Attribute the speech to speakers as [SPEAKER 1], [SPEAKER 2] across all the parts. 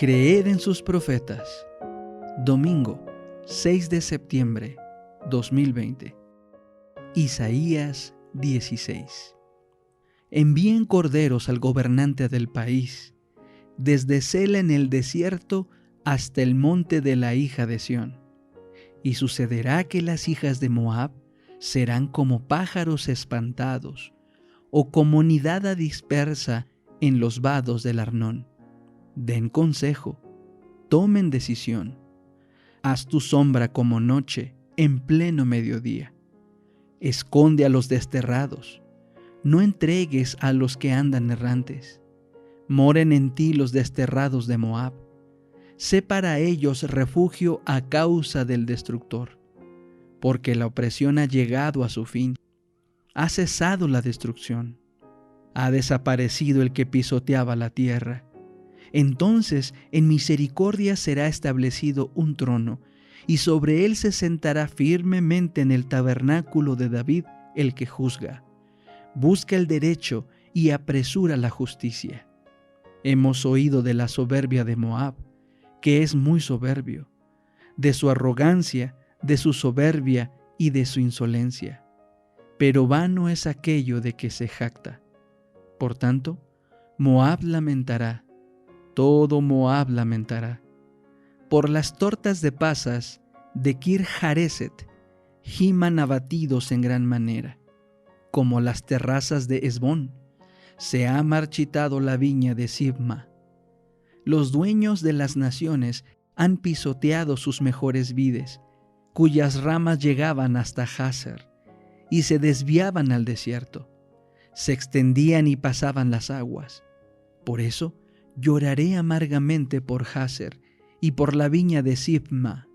[SPEAKER 1] Creed en sus profetas. Domingo, 6 de septiembre, 2020. Isaías 16. Envíen corderos al gobernante del país, desde Sela en el desierto hasta el monte de la hija de Sión. Y sucederá que las hijas de Moab serán como pájaros espantados, o como nidada dispersa en los vados del Arnón. Den consejo, tomen decisión. Haz tu sombra como noche en pleno mediodía. Esconde a los desterrados, no entregues a los que andan errantes. Moren en ti los desterrados de Moab. Sé para ellos refugio a causa del destructor, porque la opresión ha llegado a su fin. Ha cesado la destrucción. Ha desaparecido el que pisoteaba la tierra. Entonces en misericordia será establecido un trono, y sobre él se sentará firmemente en el tabernáculo de David el que juzga. Busca el derecho y apresura la justicia. Hemos oído de la soberbia de Moab, que es muy soberbio, de su arrogancia, de su soberbia y de su insolencia. Pero vano es aquello de que se jacta. Por tanto, Moab lamentará, todo Moab lamentará. Por las tortas de pasas de Kir-Jareset giman abatidos en gran manera. Como las terrazas de Hesbón, se ha marchitado la viña de Sibma. Los dueños de las naciones han pisoteado sus mejores vides, cuyas ramas llegaban hasta Jazer, y se desviaban al desierto. Se extendían y pasaban las aguas. Por eso lloraré amargamente por Jazer y por la viña de Sibma.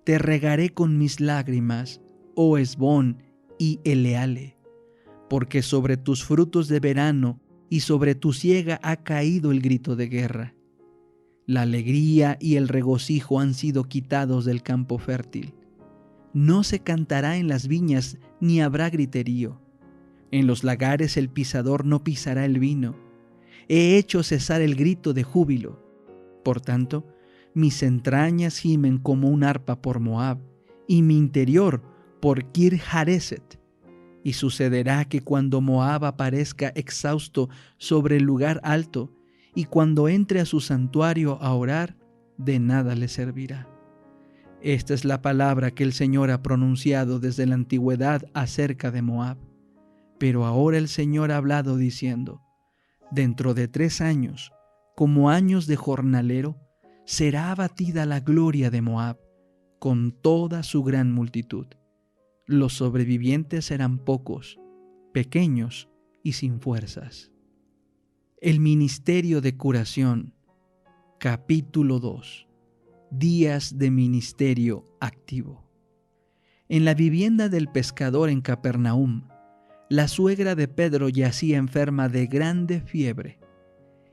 [SPEAKER 1] Te regaré con mis lágrimas, oh Hesbón y Eleale, porque sobre tus frutos de verano y sobre tu siega ha caído el grito de guerra. La alegría y el regocijo han sido quitados del campo fértil. No se cantará en las viñas ni habrá griterío. En los lagares el pisador no pisará el vino. He hecho cesar el grito de júbilo. Por tanto, mis entrañas gimen como un arpa por Moab, y mi interior por Kir-Jareset. Y sucederá que cuando Moab aparezca exhausto sobre el lugar alto, y cuando entre a su santuario a orar, de nada le servirá. Esta es la palabra que el Señor ha pronunciado desde la antigüedad acerca de Moab. Pero ahora el Señor ha hablado diciendo: dentro de 3 años, como años de jornalero, será abatida la gloria de Moab, con toda su gran multitud. Los sobrevivientes serán pocos, pequeños y sin fuerzas. El ministerio de curación, capítulo 2. Días de ministerio activo. En la vivienda del pescador en Capernaum, la suegra de Pedro yacía enferma de grande fiebre,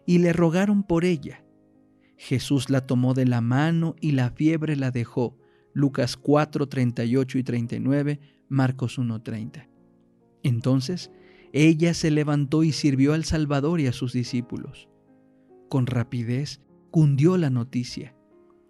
[SPEAKER 1] y le rogaron por ella. Jesús la tomó de la mano y la fiebre la dejó. Lucas 4, 38 y 39, Marcos 1, 30. Entonces ella se levantó y sirvió al Salvador y a sus discípulos. Con rapidez cundió la noticia.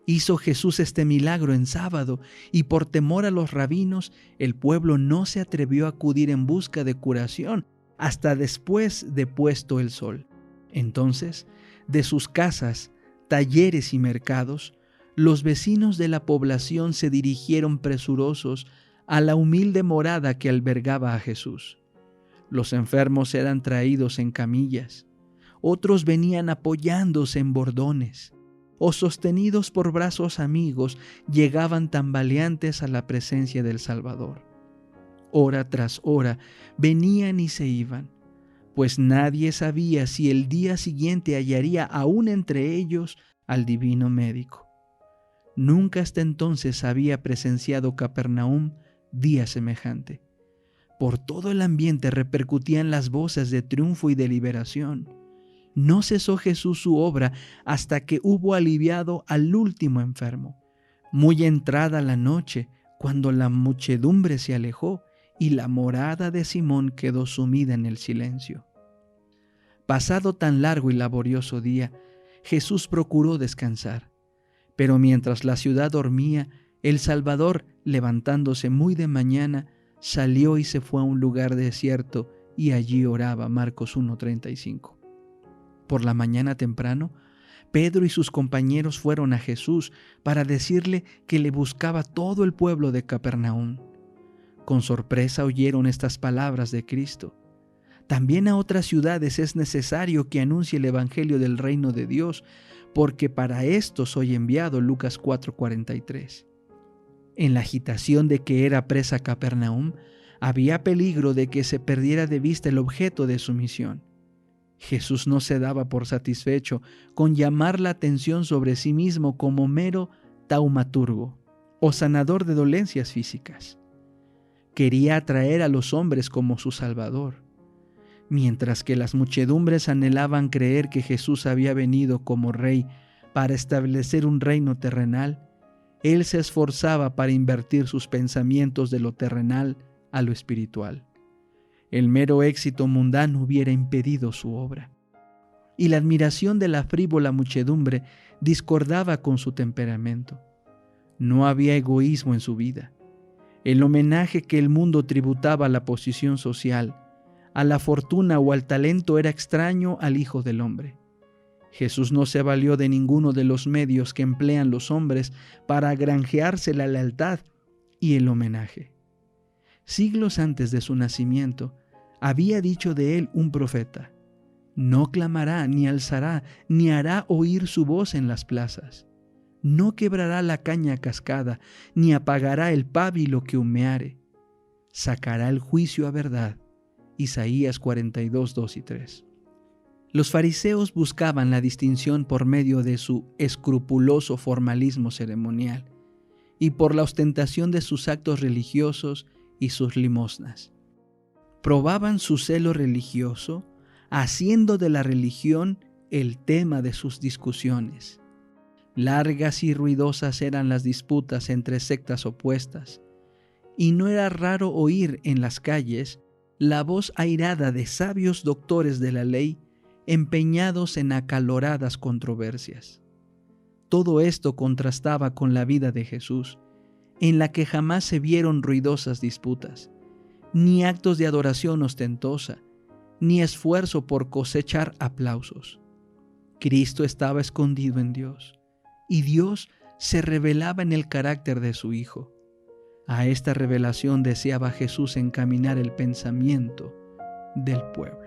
[SPEAKER 1] Hizo Jesús este milagro en sábado, y por temor a los rabinos, el pueblo no se atrevió a acudir en busca de curación hasta después de puesto el sol. Entonces, de sus casas, talleres y mercados, los vecinos de la población se dirigieron presurosos a la humilde morada que albergaba a Jesús. Los enfermos eran traídos en camillas, otros venían apoyándose en bordones, o sostenidos por brazos amigos, llegaban tambaleantes a la presencia del Salvador. Hora tras hora venían y se iban, pues nadie sabía si el día siguiente hallaría aún entre ellos al divino médico. Nunca hasta entonces había presenciado Capernaum día semejante. Por todo el ambiente repercutían las voces de triunfo y de liberación. No cesó Jesús su obra hasta que hubo aliviado al último enfermo. Muy entrada la noche, cuando la muchedumbre se alejó y la morada de Simón quedó sumida en el silencio. Pasado tan largo y laborioso día, Jesús procuró descansar. Pero mientras la ciudad dormía, el Salvador, levantándose muy de mañana, salió y se fue a un lugar desierto y allí oraba. Marcos 1:35. Por la mañana temprano, Pedro y sus compañeros fueron a Jesús para decirle que le buscaba todo el pueblo de Capernaum. Con sorpresa oyeron estas palabras de Cristo. También a otras ciudades es necesario que anuncie el evangelio del reino de Dios, porque para esto soy enviado. Lucas 4:43. En la agitación de que era presa Capernaum, había peligro de que se perdiera de vista el objeto de su misión. Jesús no se daba por satisfecho con llamar la atención sobre sí mismo como mero taumaturgo o sanador de dolencias físicas. Quería atraer a los hombres como su Salvador. Mientras que las muchedumbres anhelaban creer que Jesús había venido como rey para establecer un reino terrenal, Él se esforzaba para invertir sus pensamientos de lo terrenal a lo espiritual. El mero éxito mundano hubiera impedido su obra. Y la admiración de la frívola muchedumbre discordaba con su temperamento. No había egoísmo en su vida. El homenaje que el mundo tributaba a la posición social, a la fortuna o al talento era extraño al Hijo del Hombre. Jesús no se valió de ninguno de los medios que emplean los hombres para granjearse la lealtad y el homenaje. Siglos antes de su nacimiento, había dicho de él un profeta: no clamará, ni alzará, ni hará oír su voz en las plazas. No quebrará la caña cascada, ni apagará el pábilo que humeare. Sacará el juicio a verdad. Isaías 42, 2 y 3. Los fariseos buscaban la distinción por medio de su escrupuloso formalismo ceremonial y por la ostentación de sus actos religiosos y sus limosnas. Probaban su celo religioso, haciendo de la religión el tema de sus discusiones. Largas y ruidosas eran las disputas entre sectas opuestas, y no era raro oír en las calles la voz airada de sabios doctores de la ley empeñados en acaloradas controversias. Todo esto contrastaba con la vida de Jesús, en la que jamás se vieron ruidosas disputas, ni actos de adoración ostentosa, ni esfuerzo por cosechar aplausos. Cristo estaba escondido en Dios, y Dios se revelaba en el carácter de su Hijo. A esta revelación deseaba Jesús encaminar el pensamiento del pueblo.